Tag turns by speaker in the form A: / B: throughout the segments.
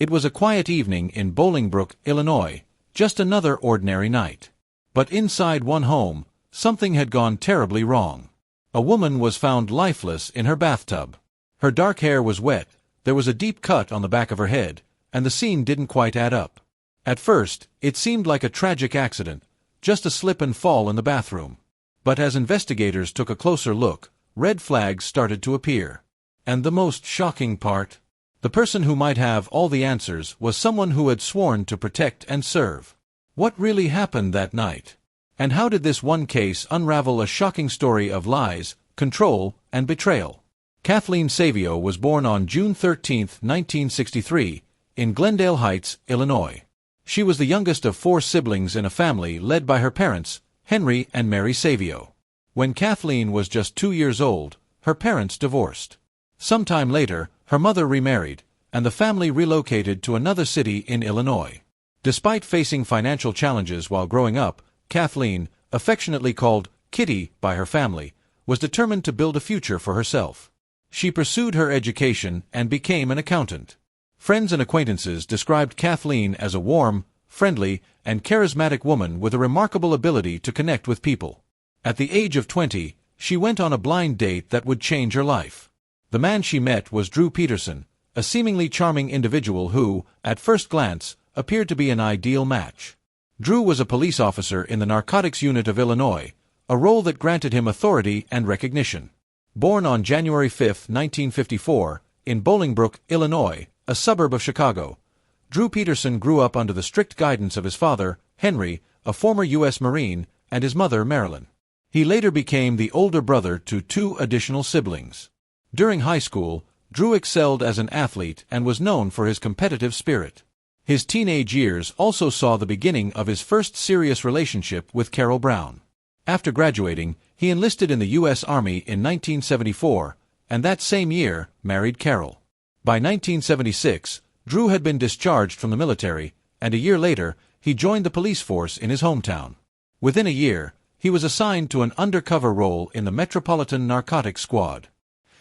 A: It was a quiet evening in Bolingbrook, Illinois, just another ordinary night. But inside one home, something had gone terribly wrong. A woman was found lifeless in her bathtub. Her dark hair was wet, there was a deep cut on the back of her head, and the scene didn't quite add up. At first, it seemed like a tragic accident, just a slip and fall in the bathroom. But as investigators took a closer look, red flags started to appear. And the most shocking part? The person who might have all the answers was someone who had sworn to protect and serve. What really happened that night? And how did this one case unravel a shocking story of lies, control, and betrayal? Kathleen Savio was born on June 13, 1963, in Glendale Heights, Illinois. She was the youngest of 4 siblings in a family led by her parents, Henry and Mary Savio. When Kathleen was just 2 years old, her parents divorced. Sometime later, her mother remarried, and the family relocated to another city in Illinois. Despite facing financial challenges while growing up, Kathleen, affectionately called Kitty by her family, was determined to build a future for herself. She pursued her education and became an accountant. Friends and acquaintances described Kathleen as a warm, friendly, and charismatic woman with a remarkable ability to connect with people. At the age of 20, she went on a blind date that would change her life. The man she met was Drew Peterson, a seemingly charming individual who, at first glance, appeared to be an ideal match. Drew was a police officer in the narcotics unit of Illinois, a role that granted him authority and recognition. Born on January 5, 1954, in Bolingbrook, Illinois, a suburb of Chicago, Drew Peterson grew up under the strict guidance of his father, Henry, a former U.S. Marine, and his mother, Marilyn. He later became the older brother to 2 additional siblings. During high school, Drew excelled as an athlete and was known for his competitive spirit. His teenage years also saw the beginning of his first serious relationship with Carol Brown. After graduating, he enlisted in the U.S. Army in 1974, and that same year married Carol. By 1976, Drew had been discharged from the military, and a year later, he joined the police force in his hometown. Within a year, he was assigned to an undercover role in the Metropolitan Narcotics Squad.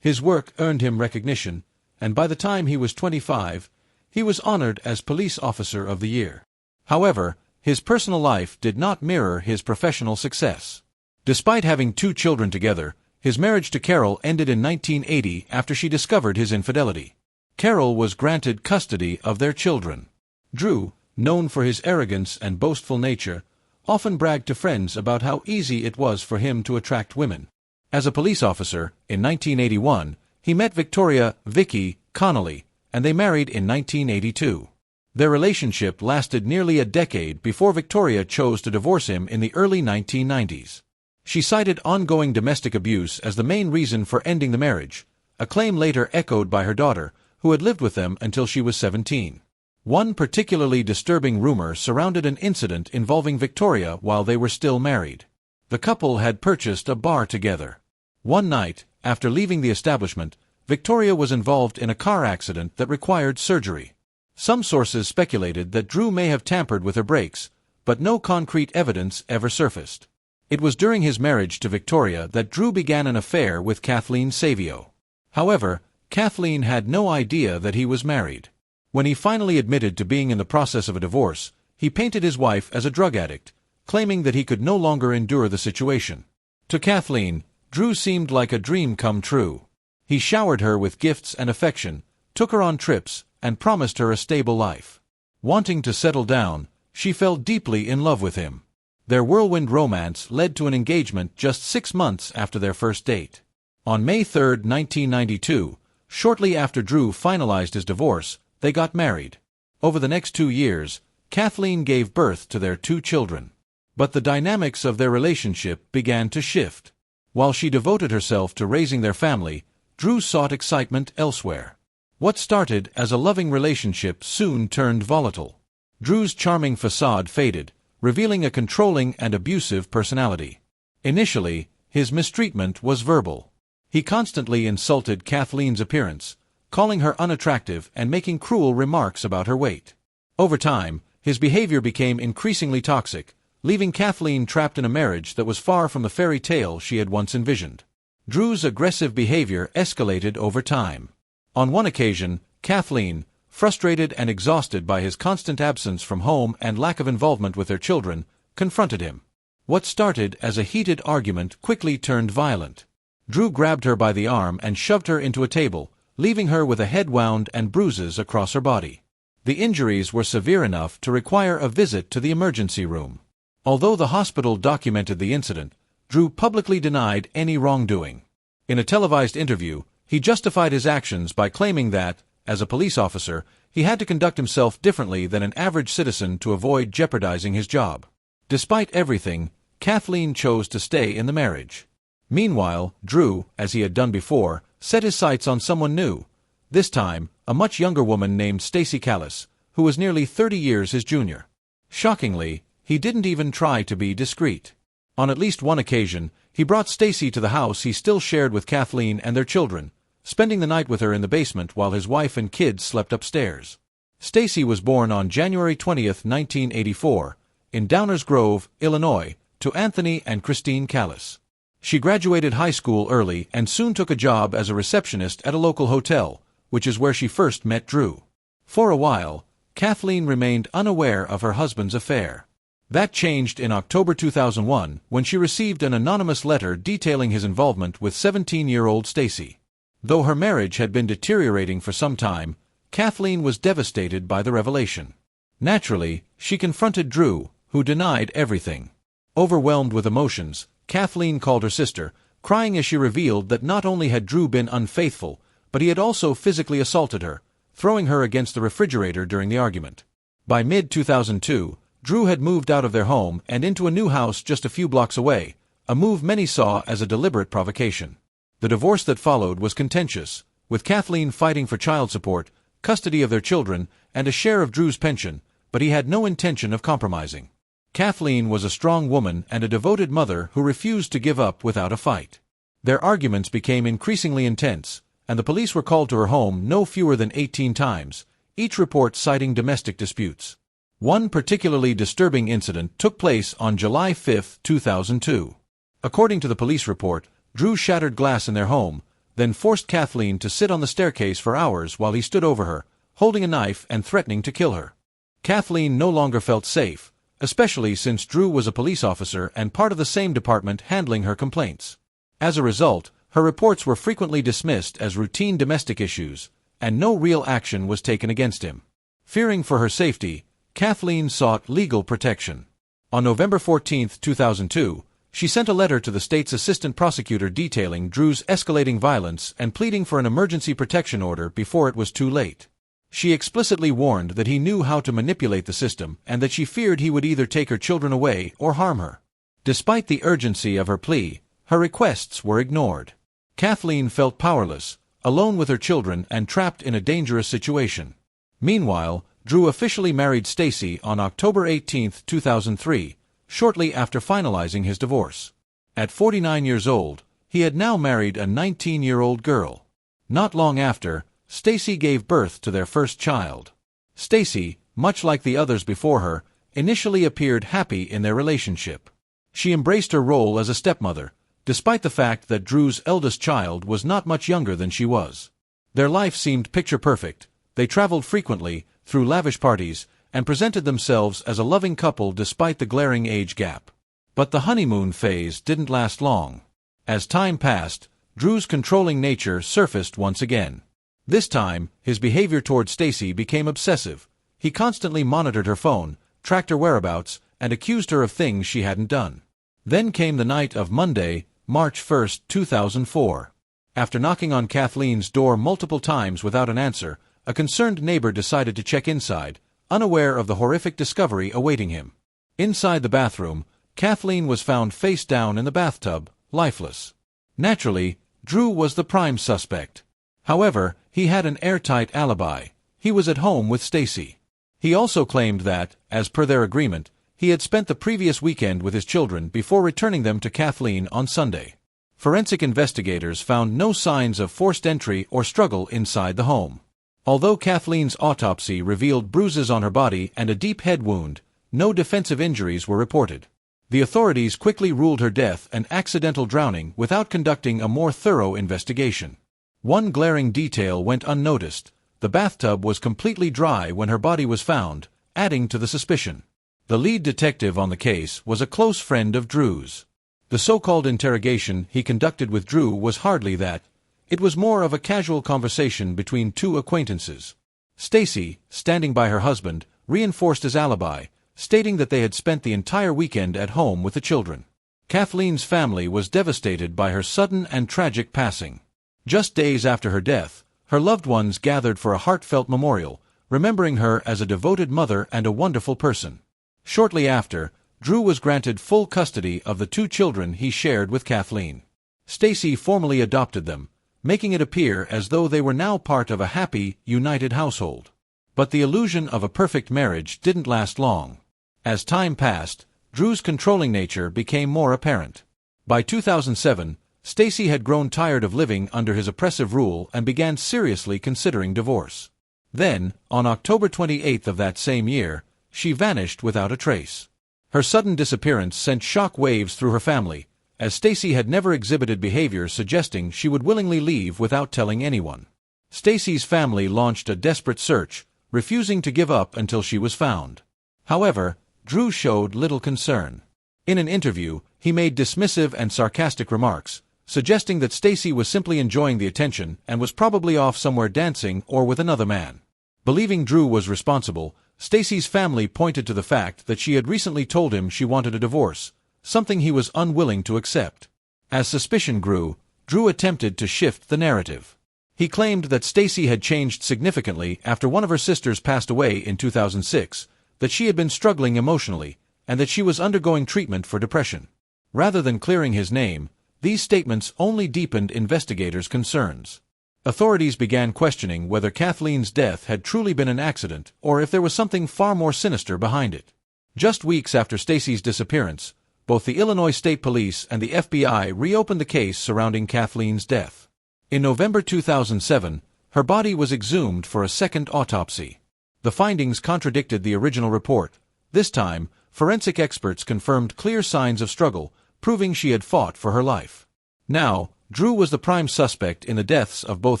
A: His work earned him recognition, and by the time he was 25, he was honored as Police Officer of the Year. However, his personal life did not mirror his professional success. Despite having 2 children together, his marriage to Carol ended in 1980 after she discovered his infidelity. Carol was granted custody of their children. Drew, known for his arrogance and boastful nature, often bragged to friends about how easy it was for him to attract women. As a police officer, in 1981, he met Victoria "Vicky" Connolly, and they married in 1982. Their relationship lasted nearly a decade before Victoria chose to divorce him in the early 1990s. She cited ongoing domestic abuse as the main reason for ending the marriage, a claim later echoed by her daughter, who had lived with them until she was 17. One particularly disturbing rumor surrounded an incident involving Victoria while they were still married. The couple had purchased a bar together. One night, after leaving the establishment, Victoria was involved in a car accident that required surgery. Some sources speculated that Drew may have tampered with her brakes, but no concrete evidence ever surfaced. It was during his marriage to Victoria that Drew began an affair with Kathleen Savio. However, Kathleen had no idea that he was married. When he finally admitted to being in the process of a divorce, he painted his wife as a drug addict, claiming that he could no longer endure the situation. To Kathleen, Drew seemed like a dream come true. He showered her with gifts and affection, took her on trips, and promised her a stable life. Wanting to settle down, she fell deeply in love with him. Their whirlwind romance led to an engagement just 6 months after their first date. On May 3, 1992, shortly after Drew finalized his divorce, they got married. Over the next 2 years, Kathleen gave birth to their 2 children. But the dynamics of their relationship began to shift. While she devoted herself to raising their family, Drew sought excitement elsewhere. What started as a loving relationship soon turned volatile. Drew's charming facade faded, revealing a controlling and abusive personality. Initially, his mistreatment was verbal. He constantly insulted Kathleen's appearance, calling her unattractive and making cruel remarks about her weight. Over time, his behavior became increasingly toxic, leaving Kathleen trapped in a marriage that was far from the fairy tale she had once envisioned. Drew's aggressive behavior escalated over time. On one occasion, Kathleen, frustrated and exhausted by his constant absence from home and lack of involvement with their children, confronted him. What started as a heated argument quickly turned violent. Drew grabbed her by the arm and shoved her into a table, leaving her with a head wound and bruises across her body. The injuries were severe enough to require a visit to the emergency room. Although the hospital documented the incident, Drew publicly denied any wrongdoing. In a televised interview, he justified his actions by claiming that, as a police officer, he had to conduct himself differently than an average citizen to avoid jeopardizing his job. Despite everything, Kathleen chose to stay in the marriage. Meanwhile, Drew, as he had done before, set his sights on someone new. This time, a much younger woman named Stacy Callis, who was nearly 30 years his junior. Shockingly, he didn't even try to be discreet. On at least one occasion, he brought Stacy to the house he still shared with Kathleen and their children, spending the night with her in the basement while his wife and kids slept upstairs. Stacy was born on January 20, 1984, in Downers Grove, Illinois, to Anthony and Christine Callis. She graduated high school early and soon took a job as a receptionist at a local hotel, which is where she first met Drew. For a while, Kathleen remained unaware of her husband's affair. That changed in October 2001 when she received an anonymous letter detailing his involvement with 17-year-old Stacy. Though her marriage had been deteriorating for some time, Kathleen was devastated by the revelation. Naturally, she confronted Drew, who denied everything. Overwhelmed with emotions, Kathleen called her sister, crying as she revealed that not only had Drew been unfaithful, but he had also physically assaulted her, throwing her against the refrigerator during the argument. By mid-2002, Drew had moved out of their home and into a new house just a few blocks away, a move many saw as a deliberate provocation. The divorce that followed was contentious, with Kathleen fighting for child support, custody of their children, and a share of Drew's pension, but he had no intention of compromising. Kathleen was a strong woman and a devoted mother who refused to give up without a fight. Their arguments became increasingly intense, and the police were called to her home no fewer than 18 times, each report citing domestic disputes. One particularly disturbing incident took place on July 5, 2002. According to the police report, Drew shattered glass in their home, then forced Kathleen to sit on the staircase for hours while he stood over her, holding a knife and threatening to kill her. Kathleen no longer felt safe, especially since Drew was a police officer and part of the same department handling her complaints. As a result, her reports were frequently dismissed as routine domestic issues, and no real action was taken against him. Fearing for her safety, Kathleen sought legal protection. On November 14, 2002, she sent a letter to the state's assistant prosecutor detailing Drew's escalating violence and pleading for an emergency protection order before it was too late. She explicitly warned that he knew how to manipulate the system and that she feared he would either take her children away or harm her. Despite the urgency of her plea, her requests were ignored. Kathleen felt powerless, alone with her children and trapped in a dangerous situation. Meanwhile, Drew officially married Stacy on October 18, 2003, shortly after finalizing his divorce. At 49 years old, he had now married a 19-year-old girl. Not long after, Stacy gave birth to their first child. Stacy, much like the others before her, initially appeared happy in their relationship. She embraced her role as a stepmother, despite the fact that Drew's eldest child was not much younger than she was. Their life seemed picture-perfect. They traveled frequently, threw lavish parties, and presented themselves as a loving couple despite the glaring age gap. But the honeymoon phase didn't last long. As time passed, Drew's controlling nature surfaced once again. This time, his behavior toward Stacy became obsessive. He constantly monitored her phone, tracked her whereabouts, and accused her of things she hadn't done. Then came the night of Monday, March 1, 2004. After knocking on Kathleen's door multiple times without an answer, a concerned neighbor decided to check inside, unaware of the horrific discovery awaiting him. Inside the bathroom, Kathleen was found face down in the bathtub, lifeless. Naturally, Drew was the prime suspect. However, he had an airtight alibi. He was at home with Stacy. He also claimed that, as per their agreement, he had spent the previous weekend with his children before returning them to Kathleen on Sunday. Forensic investigators found no signs of forced entry or struggle inside the home. Although Kathleen's autopsy revealed bruises on her body and a deep head wound, no defensive injuries were reported. The authorities quickly ruled her death an accidental drowning without conducting a more thorough investigation. One glaring detail went unnoticed: The bathtub was completely dry when her body was found, adding to the suspicion. The lead detective on the case was a close friend of Drew's. The so-called interrogation he conducted with Drew was hardly that. It was more of a casual conversation between two acquaintances. Stacy, standing by her husband, reinforced his alibi, stating that they had spent the entire weekend at home with the children. Kathleen's family was devastated by her sudden and tragic passing. Just days after her death, her loved ones gathered for a heartfelt memorial, remembering her as a devoted mother and a wonderful person. Shortly after, Drew was granted full custody of the two children he shared with Kathleen. Stacy formally adopted them, making it appear as though they were now part of a happy, united household. But the illusion of a perfect marriage didn't last long. As time passed, Drew's controlling nature became more apparent. By 2007, Stacy had grown tired of living under his oppressive rule and began seriously considering divorce. Then, on October 28 of that same year, she vanished without a trace. Her sudden disappearance sent shock waves through her family, as Stacy had never exhibited behavior suggesting she would willingly leave without telling anyone. Stacy's family launched a desperate search, refusing to give up until she was found. However, Drew showed little concern. In an interview, he made dismissive and sarcastic remarks, suggesting that Stacy was simply enjoying the attention and was probably off somewhere dancing or with another man. Believing Drew was responsible, Stacy's family pointed to the fact that she had recently told him she wanted a divorce, something he was unwilling to accept. As suspicion grew, Drew attempted to shift the narrative. He claimed that Stacy had changed significantly after one of her sisters passed away in 2006, that she had been struggling emotionally, and that she was undergoing treatment for depression. Rather than clearing his name, these statements only deepened investigators' concerns. Authorities began questioning whether Kathleen's death had truly been an accident or if there was something far more sinister behind it. Just weeks after Stacy's disappearance, both the Illinois State Police and the FBI reopened the case surrounding Kathleen's death. In November 2007, her body was exhumed for a second autopsy. The findings contradicted the original report. This time, forensic experts confirmed clear signs of struggle, proving she had fought for her life. Now, Drew was the prime suspect in the deaths of both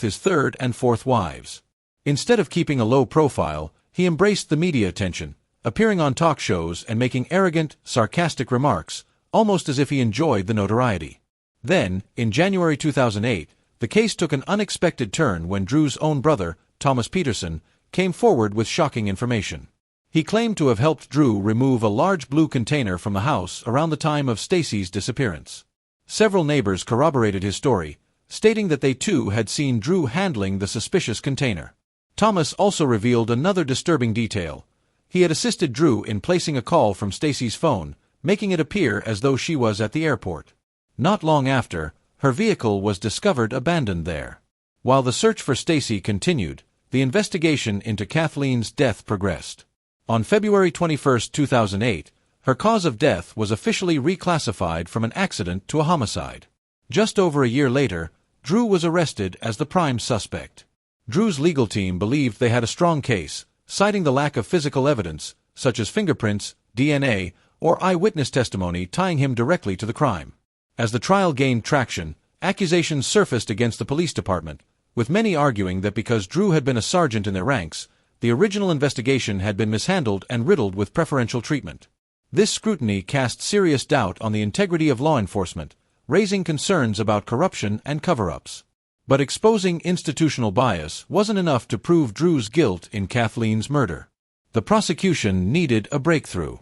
A: his third and fourth wives. Instead of keeping a low profile, he embraced the media attention, appearing on talk shows and making arrogant, sarcastic remarks, almost as if he enjoyed the notoriety. Then, in January 2008, the case took an unexpected turn when Drew's own brother, Thomas Peterson, came forward with shocking information. He claimed to have helped Drew remove a large blue container from the house around the time of Stacy's disappearance. Several neighbors corroborated his story, stating that they too had seen Drew handling the suspicious container. Thomas also revealed another disturbing detail. He had assisted Drew in placing a call from Stacy's phone, making it appear as though she was at the airport. Not long after, her vehicle was discovered abandoned there. While the search for Stacy continued, the investigation into Kathleen's death progressed. On February 21, 2008, her cause of death was officially reclassified from an accident to a homicide. Just over a year later, Drew was arrested as the prime suspect. Drew's legal team believed they had a strong case, citing the lack of physical evidence, such as fingerprints, DNA, or eyewitness testimony tying him directly to the crime. As the trial gained traction, accusations surfaced against the police department, with many arguing that because Drew had been a sergeant in their ranks, the original investigation had been mishandled and riddled with preferential treatment. This scrutiny cast serious doubt on the integrity of law enforcement, raising concerns about corruption and cover-ups. But exposing institutional bias wasn't enough to prove Drew's guilt in Kathleen's murder. The prosecution needed a breakthrough.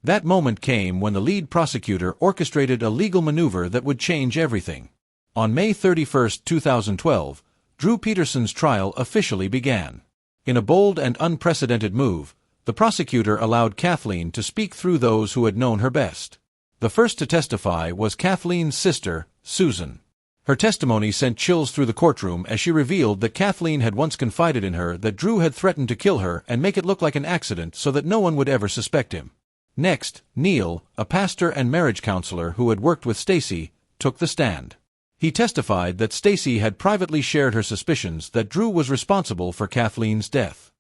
A: That moment came when the lead prosecutor orchestrated a legal maneuver that would change everything. On May 31, 2012, Drew Peterson's trial officially began. In a bold and unprecedented move, the prosecutor allowed Kathleen to speak through those who had known her best. The first to testify was Kathleen's sister, Susan. Her testimony sent chills through the courtroom as she revealed that Kathleen had once confided in her that Drew had threatened to kill her and make it look like an accident so that no one would ever suspect him. Next, Neil, a pastor and marriage counselor who had worked with Stacy, took the stand. He testified that Stacy had privately shared her suspicions that Drew was responsible for Kathleen's death.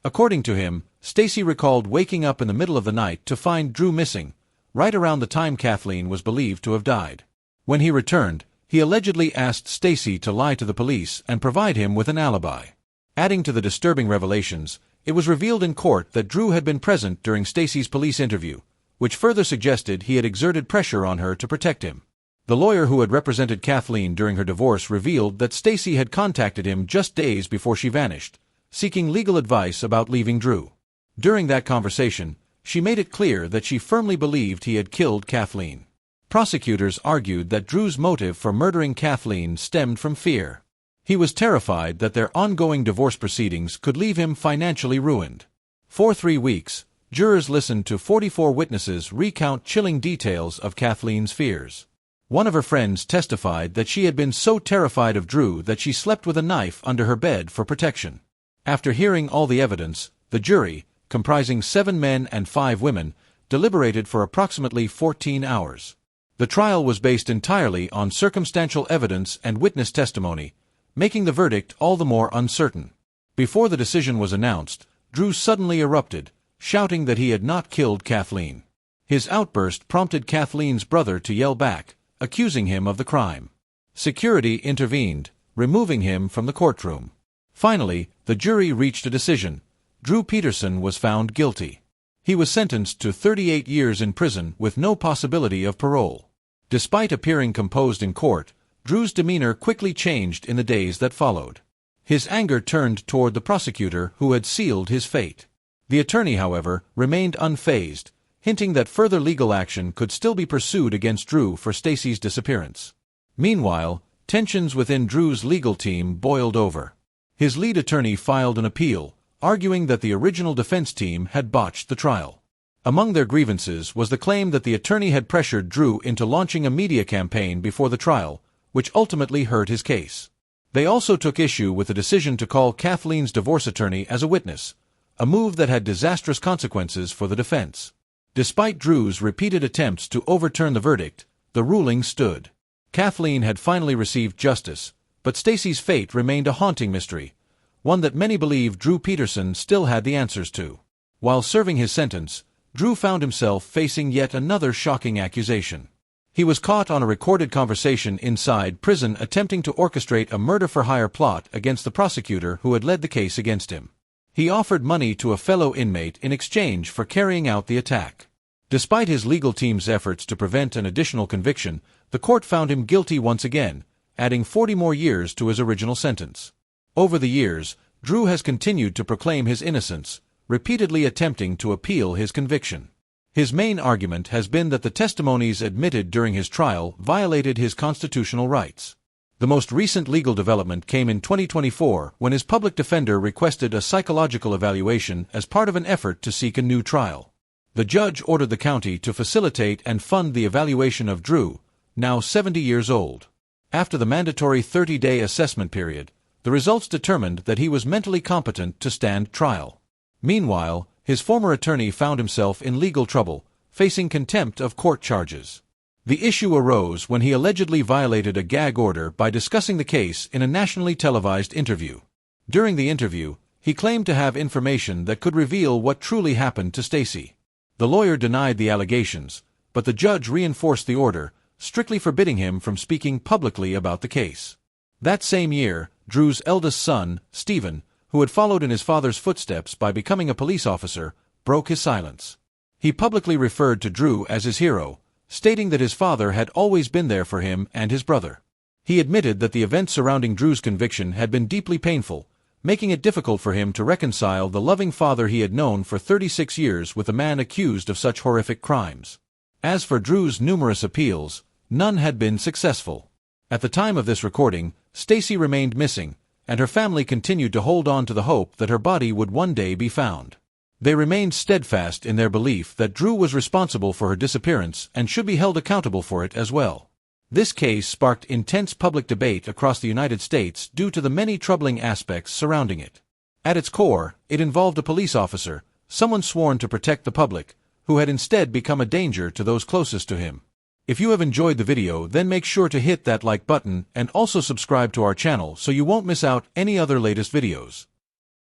A: According to him, Stacy recalled waking up in the middle of the night to find Drew missing, right around the time Kathleen was believed to have died. When he returned, he allegedly asked Stacy to lie to the police and provide him with an alibi. Adding to the disturbing revelations, it was revealed in court that Drew had been present during Stacy's police interview, which further suggested he had exerted pressure on her to protect him. The lawyer who had represented Kathleen during her divorce revealed that Stacy had contacted him just days before she vanished, seeking legal advice about leaving Drew. During that conversation, she made it clear that she firmly believed he had killed Kathleen. Prosecutors argued that Drew's motive for murdering Kathleen stemmed from fear. He was terrified that their ongoing divorce proceedings could leave him financially ruined. For 3 weeks, jurors listened to 44 witnesses recount chilling details of Kathleen's fears. One of her friends testified that she had been so terrified of Drew that she slept with a knife under her bed for protection. After hearing all the evidence, the jury, comprising 7 men and 5 women, deliberated for approximately 14 hours. The trial was based entirely on circumstantial evidence and witness testimony, making the verdict all the more uncertain. Before the decision was announced, Drew suddenly erupted, shouting that he had not killed Kathleen. His outburst prompted Kathleen's brother to yell back, accusing him of the crime. Security intervened, removing him from the courtroom. Finally, the jury reached a decision. Drew Peterson was found guilty. He was sentenced to 38 years in prison with no possibility of parole. Despite appearing composed in court, Drew's demeanor quickly changed in the days that followed. His anger turned toward the prosecutor who had sealed his fate. The attorney, however, remained unfazed, hinting that further legal action could still be pursued against Drew for Stacy's disappearance. Meanwhile, tensions within Drew's legal team boiled over. His lead attorney filed an appeal, arguing that the original defense team had botched the trial. Among their grievances was the claim that the attorney had pressured Drew into launching a media campaign before the trial, which ultimately hurt his case. They also took issue with the decision to call Kathleen's divorce attorney as a witness, a move that had disastrous consequences for the defense. Despite Drew's repeated attempts to overturn the verdict, the ruling stood. Kathleen had finally received justice, but Stacy's fate remained a haunting mystery, one that many believe Drew Peterson still had the answers to. While serving his sentence, Drew found himself facing yet another shocking accusation. He was caught on a recorded conversation inside prison attempting to orchestrate a murder-for-hire plot against the prosecutor who had led the case against him. He offered money to a fellow inmate in exchange for carrying out the attack. Despite his legal team's efforts to prevent an additional conviction, the court found him guilty once again, adding 40 more years to his original sentence. Over the years, Drew has continued to proclaim his innocence, repeatedly attempting to appeal his conviction. His main argument has been that the testimonies admitted during his trial violated his constitutional rights. The most recent legal development came in 2024 when his public defender requested a psychological evaluation as part of an effort to seek a new trial. The judge ordered the county to facilitate and fund the evaluation of Drew, now 70 years old. After the mandatory 30-day assessment period, the results determined that he was mentally competent to stand trial. Meanwhile, his former attorney found himself in legal trouble, facing contempt of court charges. The issue arose when he allegedly violated a gag order by discussing the case in a nationally televised interview. During the interview, he claimed to have information that could reveal what truly happened to Stacy. The lawyer denied the allegations, but the judge reinforced the order, strictly forbidding him from speaking publicly about the case. That same year, Drew's eldest son, Stephen, who had followed in his father's footsteps by becoming a police officer, broke his silence. He publicly referred to Drew as his hero, stating that his father had always been there for him and his brother. He admitted that the events surrounding Drew's conviction had been deeply painful, making it difficult for him to reconcile the loving father he had known for 36 years with a man accused of such horrific crimes. As for Drew's numerous appeals, none had been successful. At the time of this recording, Stacy remained missing, and her family continued to hold on to the hope that her body would one day be found. They remained steadfast in their belief that Drew was responsible for her disappearance and should be held accountable for it as well. This case sparked intense public debate across the United States due to the many troubling aspects surrounding it. At its core, it involved a police officer, someone sworn to protect the public, who had instead become a danger to those closest to him. If you have enjoyed the video, then make sure to hit that like button and also subscribe to our channel so you won't miss out any other latest videos.